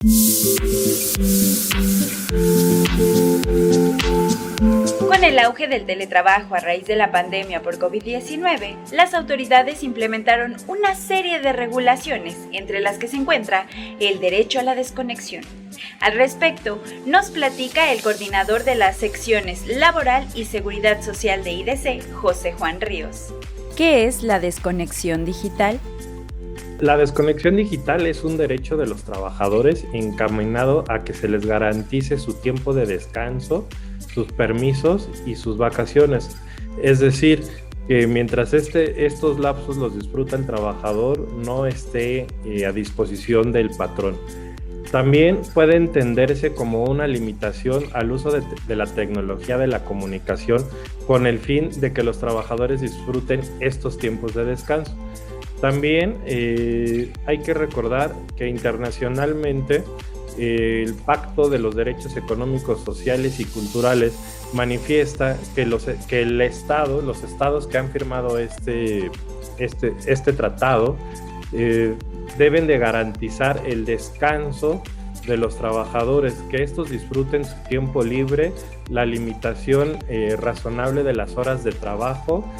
Con el auge del teletrabajo a raíz de la pandemia por COVID-19, las autoridades implementaron una serie de regulaciones, entre las que se encuentra el derecho a la desconexión. Al respecto, nos platica el coordinador de las secciones Laboral y Seguridad Social de IDC, José Juan Ríos. ¿Qué es la desconexión digital? La desconexión digital es un derecho de los trabajadores encaminado a que se les garantice su tiempo de descanso, sus permisos y sus vacaciones. Es decir, que mientras estos lapsos los disfruta el trabajador, no esté a disposición del patrón. También puede entenderse como una limitación al uso de la tecnología de la comunicación con el fin de que los trabajadores disfruten estos tiempos de descanso. También hay que recordar que internacionalmente el Pacto de los Derechos Económicos, Sociales y Culturales manifiesta que los estados que han firmado este tratado deben de garantizar el descanso de los trabajadores, que estos disfruten su tiempo libre, la limitación razonable de las horas de trabajo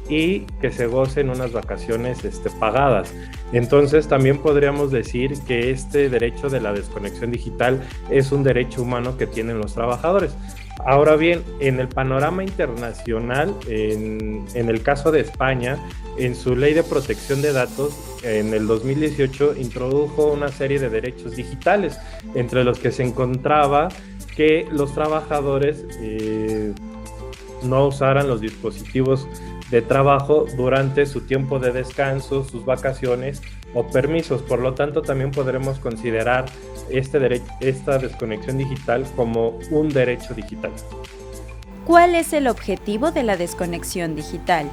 y que se gocen unas vacaciones pagadas. Entonces también podríamos decir que este derecho de la desconexión digital es un derecho humano que tienen los trabajadores. Ahora bien, en el panorama internacional, en el caso de España, en su ley de protección de datos, en el 2018 introdujo una serie de derechos digitales, entre los que se encontraba que los trabajadores no usaran los dispositivos de trabajo durante su tiempo de descanso, sus vacaciones o permisos. Por lo tanto, también podremos considerar esta desconexión digital como un derecho digital. ¿Cuál es el objetivo de la desconexión digital?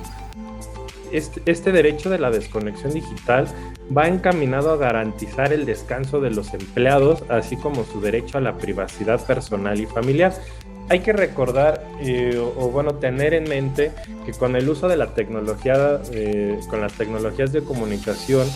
Este derecho de la desconexión digital va encaminado a garantizar el descanso de los empleados, así como su derecho a la privacidad personal y familiar. Hay que recordar tener en mente que con el uso de la tecnología, con las tecnologías de comunicación,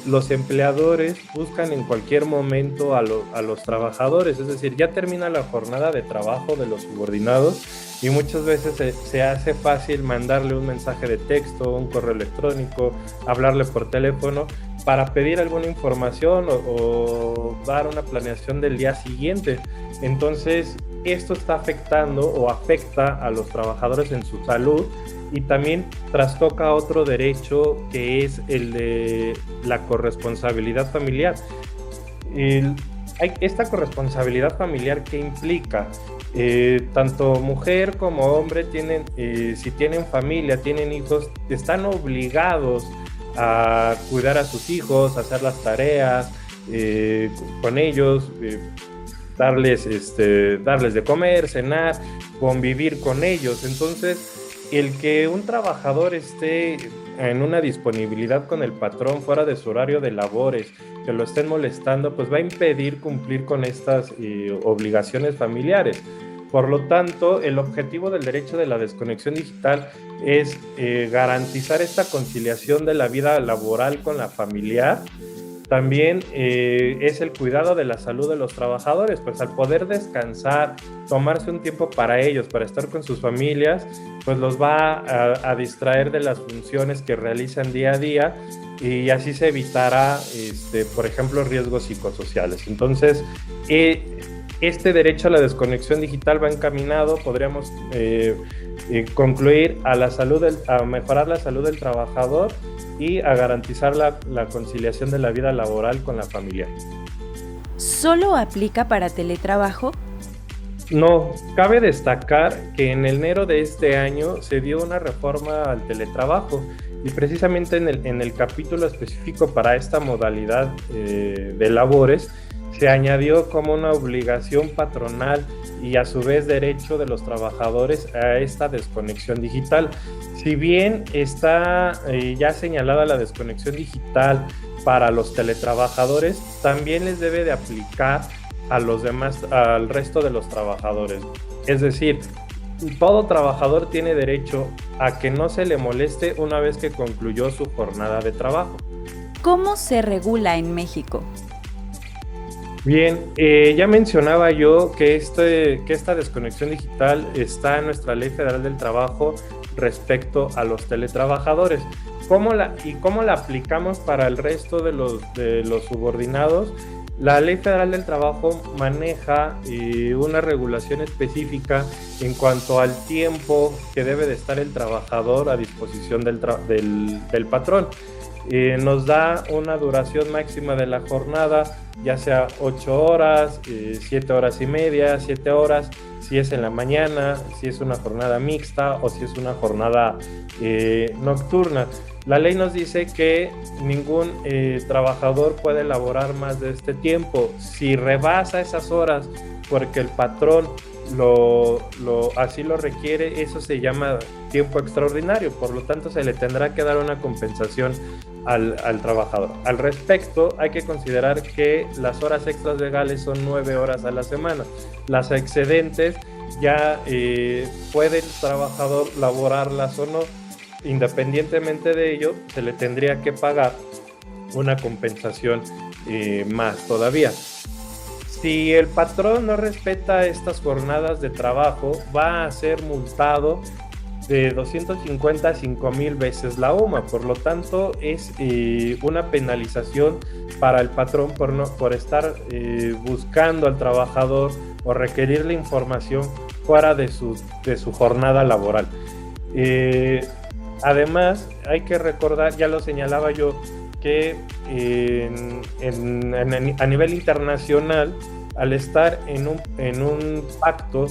los empleadores buscan en cualquier momento a los trabajadores, es decir, ya termina la jornada de trabajo de los subordinados y muchas veces se hace fácil mandarle un mensaje de texto, un correo electrónico, hablarle por teléfono para pedir alguna información o dar una planeación del día siguiente. Entonces, esto está afectando o afecta a los trabajadores en su salud y también trastoca otro derecho que es el de la corresponsabilidad familiar. Esta corresponsabilidad familiar que implica tanto mujer como hombre si tienen familia, tienen hijos, están obligados a cuidar a sus hijos, a hacer las tareas con ellos, darles de comer, cenar, convivir con ellos. Entonces, el que un trabajador esté en una disponibilidad con el patrón fuera de su horario de labores, que lo estén molestando, pues va a impedir cumplir con estas obligaciones familiares. Por lo tanto, el objetivo del derecho de la desconexión digital es garantizar esta conciliación de la vida laboral con la familiar. También es el cuidado de la salud de los trabajadores, pues al poder descansar, tomarse un tiempo para ellos, para estar con sus familias, pues los va a distraer de las funciones que realizan día a día y así se evitará, por ejemplo, riesgos psicosociales. Entonces, este derecho a la desconexión digital va encaminado, podríamos concluir a mejorar la salud del trabajador y a garantizar la conciliación de la vida laboral con la familia. ¿Solo aplica para teletrabajo? No, cabe destacar que en enero de este año se dio una reforma al teletrabajo y precisamente en el capítulo específico para esta modalidad de labores se añadió como una obligación patronal y a su vez derecho de los trabajadores a esta desconexión digital. Si bien está ya señalada la desconexión digital para los teletrabajadores, también les debe de aplicar a los demás, al resto de los trabajadores. Es decir, todo trabajador tiene derecho a que no se le moleste una vez que concluyó su jornada de trabajo. ¿Cómo se regula en México? Bien, ya mencionaba yo que esta desconexión digital está en nuestra Ley Federal del Trabajo respecto a los teletrabajadores. ¿Cómo la aplicamos para el resto de los subordinados? La Ley Federal del Trabajo maneja una regulación específica en cuanto al tiempo que debe de estar el trabajador a disposición del patrón. Nos da una duración máxima de la jornada, ya sea 8 horas, 7 horas y media, 7 horas, si es en la mañana, si es una jornada mixta o si es una jornada nocturna. La ley nos dice que ningún trabajador puede laborar más de este tiempo. Si rebasa esas horas porque el patrón así lo requiere, eso se llama tiempo extraordinario, por lo tanto se le tendrá que dar una compensación al trabajador. Al respecto, hay que considerar que las horas extras legales son 9 horas a la semana. Las excedentes ya puede el trabajador laborarlas o no. Independientemente de ello, se le tendría que pagar una compensación más todavía. Si el patrón no respeta estas jornadas de trabajo, va a ser multado de 250 a 5,000 veces la UMA. Por lo tanto, es una penalización para el patrón por estar buscando al trabajador o requerirle información fuera de su jornada laboral. Además, hay que recordar, ya lo señalaba yo, que a nivel internacional, al estar en un pacto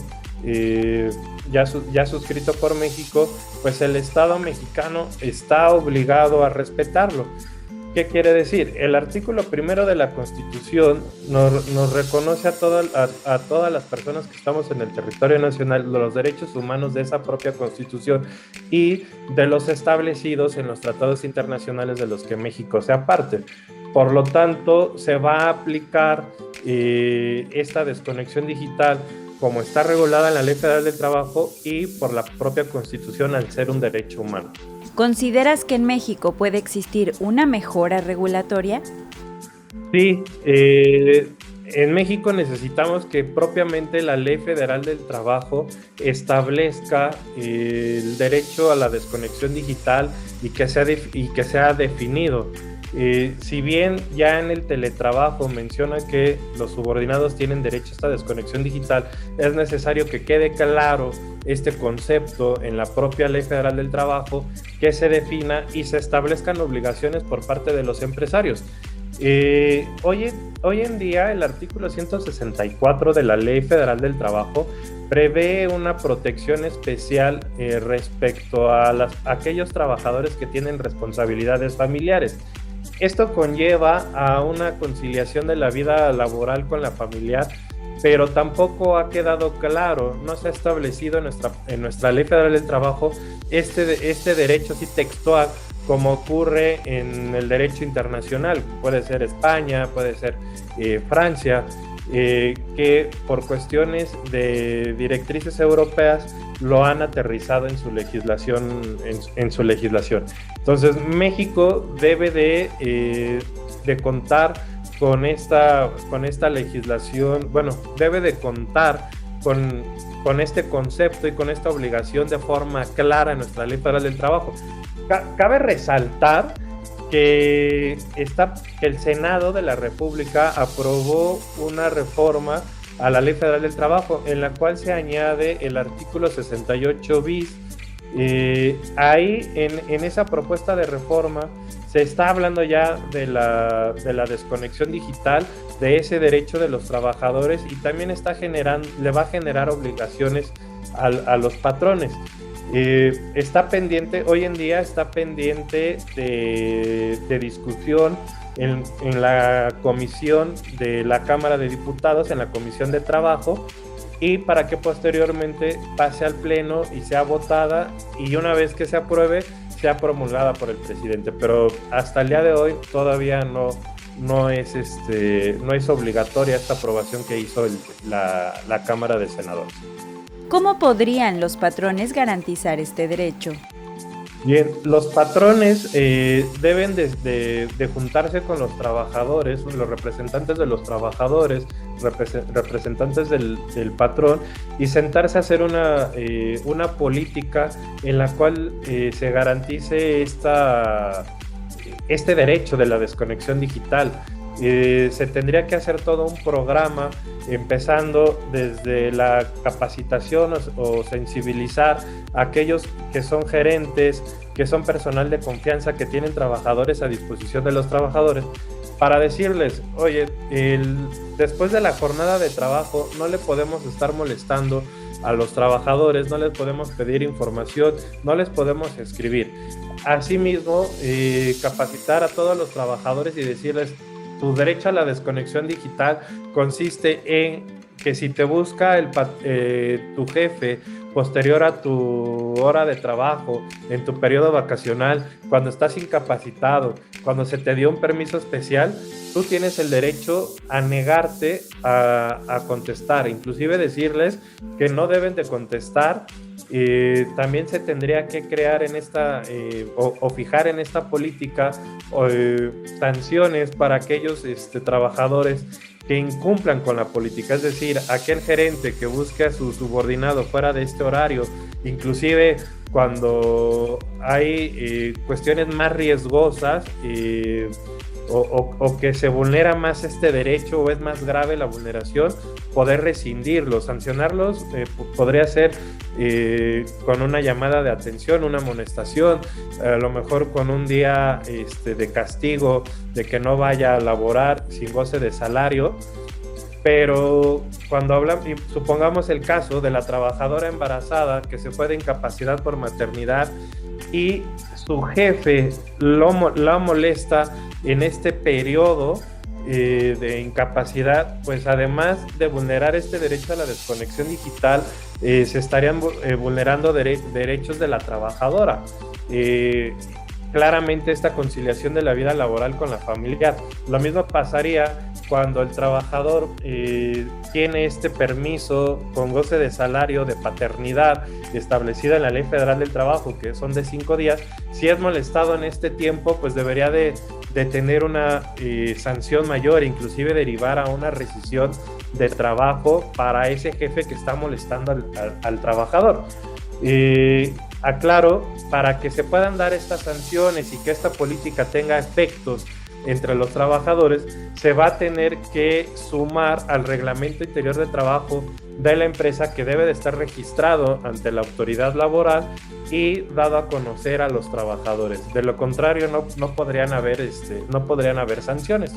ya suscrito por México, pues el Estado mexicano está obligado a respetarlo. ¿Qué quiere decir? El artículo 1 de la Constitución nos reconoce a todas las personas que estamos en el territorio nacional los derechos humanos de esa propia Constitución y de los establecidos en los tratados internacionales de los que México sea parte. Por lo tanto, se va a aplicar esta desconexión digital como está regulada en la Ley Federal del Trabajo y por la propia Constitución al ser un derecho humano. ¿Consideras que en México puede existir una mejora regulatoria? Sí, en México necesitamos que propiamente la Ley Federal del Trabajo establezca el derecho a la desconexión digital y que sea definido. Si bien ya en el teletrabajo menciona que los subordinados tienen derecho a esta desconexión digital, es necesario que quede claro este concepto en la propia Ley Federal del Trabajo, que se defina y se establezcan obligaciones por parte de los empresarios. Hoy en día el artículo 164 de la Ley Federal del Trabajo prevé una protección especial respecto a aquellos trabajadores que tienen responsabilidades familiares. Esto conlleva a una conciliación de la vida laboral con la familiar, pero tampoco ha quedado claro, no se ha establecido en nuestra Ley Federal del Trabajo este derecho así textual como ocurre en el derecho internacional. Puede ser España, puede ser Francia, que por cuestiones de directrices europeas lo han aterrizado en su legislación. Entonces México debe de contar con esta legislación, debe de contar con este concepto y con esta obligación de forma clara en nuestra Ley Federal del Trabajo. Cabe resaltar que el Senado de la República aprobó una reforma a la Ley Federal del Trabajo en la cual se añade el artículo 68 bis. Ahí en esa propuesta de reforma se está hablando ya de la desconexión digital, de ese derecho de los trabajadores, y también le va a generar obligaciones a los patrones. Hoy en día está pendiente de discusión en la comisión de la Cámara de Diputados, en la Comisión de Trabajo, y para que posteriormente pase al Pleno y sea votada, y una vez que se apruebe, sea promulgada por el presidente. Pero hasta el día de hoy todavía no es obligatoria esta aprobación que hizo la Cámara de Senadores. ¿Cómo podrían los patrones garantizar este derecho? Bien, los patrones deben de juntarse con los trabajadores, los representantes de los trabajadores, representantes del patrón, y sentarse a hacer una política en la cual se garantice este derecho de la desconexión digital. Se tendría que hacer todo un programa, empezando desde la capacitación o sensibilizar a aquellos que son gerentes, que son personal de confianza, que tienen trabajadores a disposición de los trabajadores, para decirles, oye, después de la jornada de trabajo no le podemos estar molestando a los trabajadores, no les podemos pedir información, no les podemos escribir. Asimismo, capacitar a todos los trabajadores y decirles, tu derecho a la desconexión digital consiste en que si te busca tu jefe posterior a tu hora de trabajo, en tu periodo vacacional, cuando estás incapacitado, cuando se te dio un permiso especial, tú tienes el derecho a negarte a contestar, inclusive decirles que no deben de contestar. También se tendría que crear en o fijar en esta política sanciones para aquellos trabajadores que incumplan con la política, es decir, aquel gerente que busque a su subordinado fuera de este horario, inclusive cuando hay cuestiones más riesgosas o que se vulnera más este derecho o es más grave la vulneración, poder rescindirlos, sancionarlos, podría ser con una llamada de atención, una amonestación, a lo mejor con un día de castigo, de que no vaya a laborar sin goce de salario. Pero cuando supongamos el caso de la trabajadora embarazada que se fue de incapacidad por maternidad y su jefe la molesta en este periodo de incapacidad, pues además de vulnerar este derecho a la desconexión digital, se estarían vulnerando derechos de la trabajadora. Claramente esta conciliación de la vida laboral con la familiar. Lo mismo pasaría cuando el trabajador tiene este permiso con goce de salario de paternidad establecida en la Ley Federal del Trabajo, que son de 5 días. Si es molestado en este tiempo, pues debería de tener una sanción mayor, inclusive derivar a una rescisión de trabajo para ese jefe que está molestando al trabajador. Aclaro, para que se puedan dar estas sanciones y que esta política tenga efectos entre los trabajadores, se va a tener que sumar al reglamento interior de trabajo de la empresa, que debe de estar registrado ante la autoridad laboral y dado a conocer a los trabajadores. De lo contrario, no podrían haber sanciones.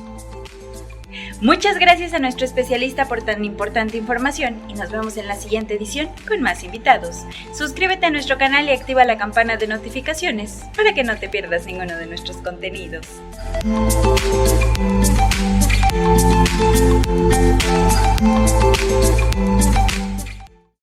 Muchas gracias a nuestro especialista por tan importante información y nos vemos en la siguiente edición con más invitados. Suscríbete a nuestro canal y activa la campana de notificaciones para que no te pierdas ninguno de nuestros contenidos.